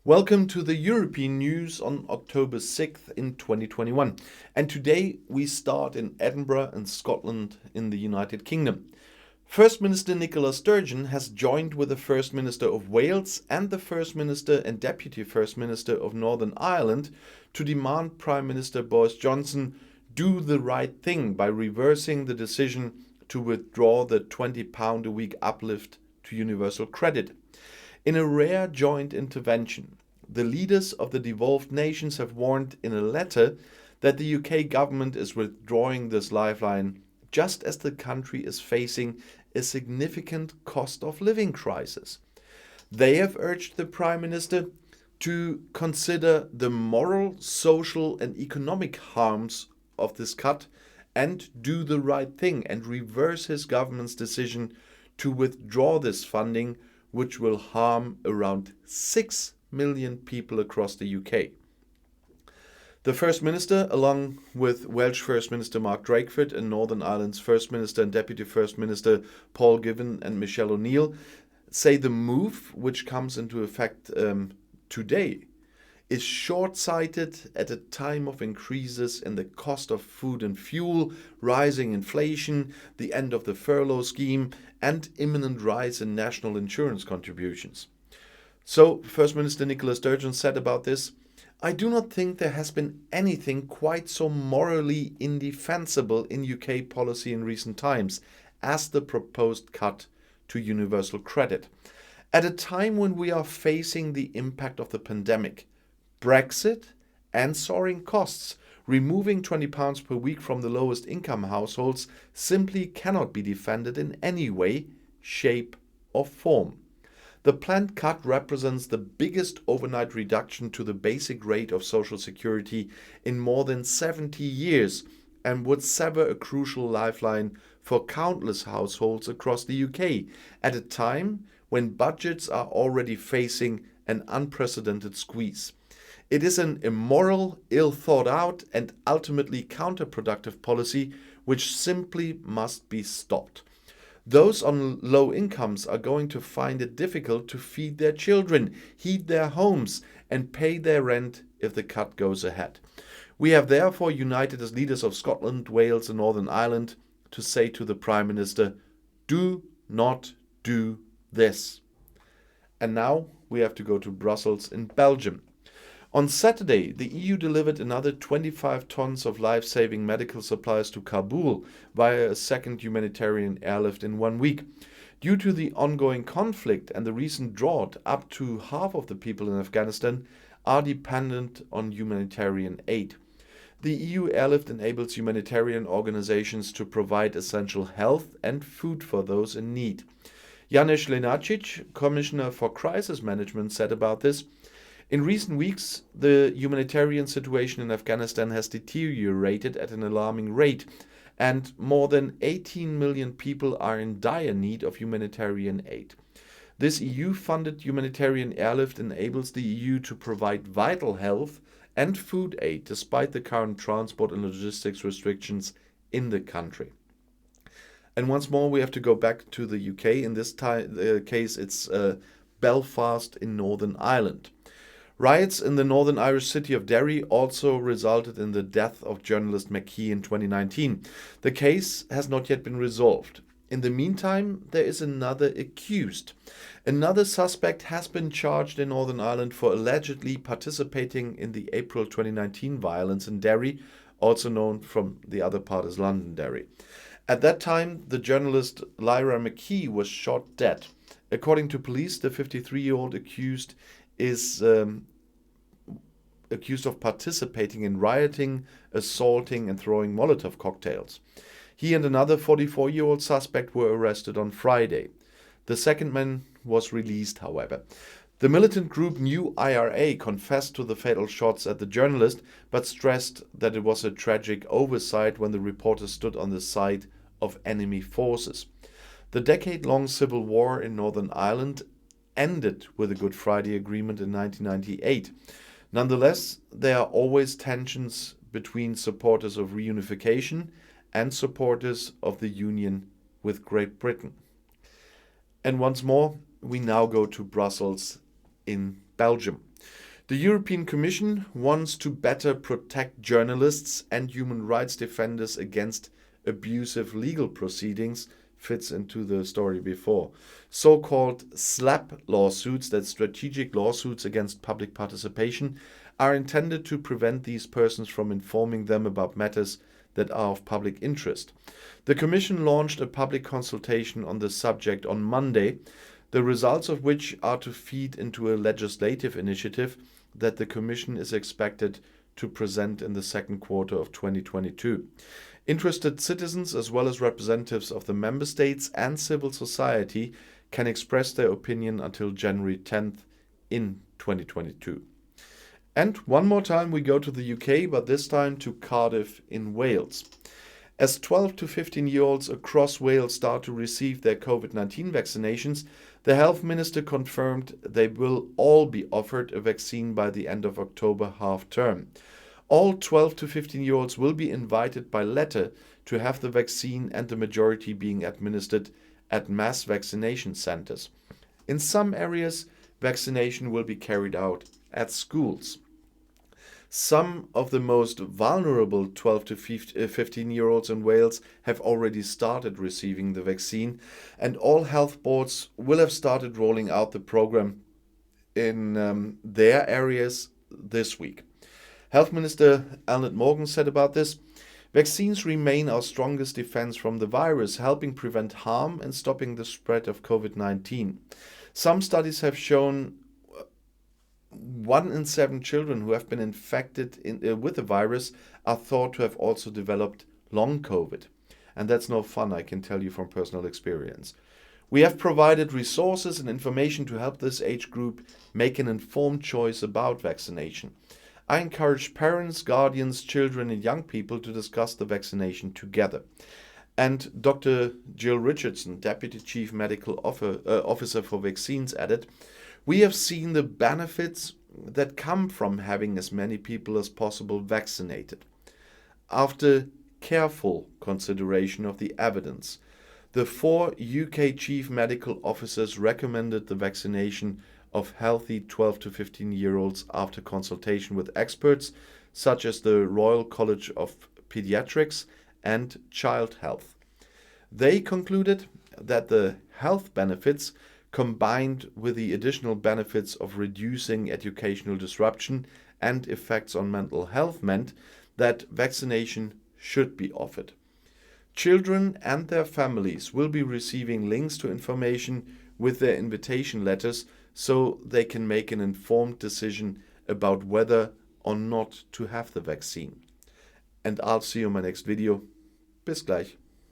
Welcome to the European news on October 6th in 2021. And today we start in Edinburgh in Scotland in the United Kingdom. First Minister Nicola Sturgeon has joined with the First Minister of Wales and the First Minister and Deputy First Minister of Northern Ireland to demand Prime Minister Boris Johnson do the right thing by reversing the decision to withdraw the £20 a week uplift to universal credit. In a rare joint intervention, the leaders of the devolved nations have warned in a letter that the UK government is withdrawing this lifeline just as the country is facing a significant cost of living crisis. They have urged the Prime Minister to consider the moral, social, and economic harms of this cut and do the right thing and reverse his government's decision to withdraw this funding, which will harm around 6 million people across the UK. The First Minister, along with Welsh First Minister Marc and Northern Ireland's First Minister and Deputy First Minister Paul Givan and Michelle O'Neill, say the move, which comes into effect today, is short-sighted at a time of increases in the cost of food and fuel, rising inflation, the end of the furlough scheme, and imminent rise in national insurance contributions. So, First Minister Nicola Sturgeon said about this, "I do not think there has been anything quite so morally indefensible in UK policy in recent times as the proposed cut to universal credit. At a time when we are facing the impact of the pandemic, Brexit, and soaring costs, removing £20 per week from the lowest income households simply cannot be defended in any way, shape, or form. The planned cut represents the biggest overnight reduction to the basic rate of Social Security in more than 70 years and would sever a crucial lifeline for countless households across the UK at a time when budgets are already facing an unprecedented squeeze. It is an immoral, ill-thought-out, and ultimately counterproductive policy which simply must be stopped. Those on low incomes are going to find it difficult to feed their children, heat their homes, and pay their rent if the cut goes ahead. We have therefore united as leaders of Scotland, Wales, and Northern Ireland to say to the Prime Minister, do not do this." And now we have to go to Brussels in Belgium. On Saturday, the EU delivered another 25 tons of life-saving medical supplies to Kabul via a second humanitarian airlift in 1 week. Due to the ongoing conflict and the recent drought, up to half of the people in Afghanistan are dependent on humanitarian aid. The EU airlift enables humanitarian organizations to provide essential health and food for those in need. Janez Lenarčič, Commissioner for Crisis Management, said about this, "In recent weeks, the humanitarian situation in Afghanistan has deteriorated at an alarming rate, and more than 18 million people are in dire need of humanitarian aid. This EU-funded humanitarian airlift enables the EU to provide vital health and food aid despite the current transport and logistics restrictions in the country." And once more, we have to go back to the UK. In this case, it's Belfast in Northern Ireland. Riots in the northern Irish city of Derry also resulted in the death of journalist McKee in 2019. The case has not yet been resolved. In the meantime, there is another accused. Another suspect has been charged in Northern Ireland for allegedly participating in the April 2019 violence in Derry, also known from the other part as Londonderry. At that time, the journalist Lyra McKee was shot dead. According to police, the 53-year-old accused is accused of participating in rioting, assaulting, and throwing Molotov cocktails. He and another 44-year-old suspect were arrested on Friday. The second man was released, however. The militant group New IRA confessed to the fatal shots at the journalist, but stressed that it was a tragic oversight when the reporter stood on the side of enemy forces. The decade-long civil war in Northern Ireland ended with the Good Friday Agreement in 1998. Nonetheless, there are always tensions between supporters of reunification and supporters of the union with Great Britain. And once more, we now go to Brussels in Belgium. The European Commission wants to better protect journalists and human rights defenders against abusive legal proceedings. Fits into the story before. So-called SLAP lawsuits, that's strategic lawsuits against public participation, are intended to prevent these persons from informing them about matters that are of public interest. The Commission launched a public consultation on the subject on Monday, the results of which are to feed into a legislative initiative that the Commission is expected to present in the second quarter of 2022. Interested citizens, as well as representatives of the member states and civil society, can express their opinion until January 10th in 2022. And one more time we go to the UK, but this time to Cardiff in Wales. As 12 to 15-year-olds across Wales start to receive their COVID-19 vaccinations, the Health Minister confirmed they will all be offered a vaccine by the end of October half term. All 12 to 15-year-olds will be invited by letter to have the vaccine, and the majority being administered at mass vaccination centers. In some areas, vaccination will be carried out at schools. Some of the most vulnerable 12 to 15-year-olds in Wales have already started receiving the vaccine, and all health boards will have started rolling out the program in their areas this week. Health Minister Eluned Morgan said about this, "Vaccines remain our strongest defense from the virus, helping prevent harm and stopping the spread of COVID-19. Some studies have shown 1 in 7 children who have been infected with the virus are thought to have also developed long COVID. And that's no fun, I can tell you from personal experience. We have provided resources and information to help this age group make an informed choice about vaccination. I encourage parents, guardians, children and young people to discuss the vaccination together." And Dr. Jill Richardson, Deputy Chief Medical Officer for Vaccines, added, "We have seen the benefits that come from having as many people as possible vaccinated. After careful consideration of the evidence, the 4 UK Chief Medical Officers recommended the vaccination of healthy 12 to 15-year-olds after consultation with experts such as the Royal College of Pediatrics and Child Health. They concluded that the health benefits, combined with the additional benefits of reducing educational disruption and effects on mental health, meant that vaccination should be offered. Children and their families will be receiving links to information with their invitation letters so they can make an informed decision about whether or not to have the vaccine. And I'll see you in my next video. Bis gleich.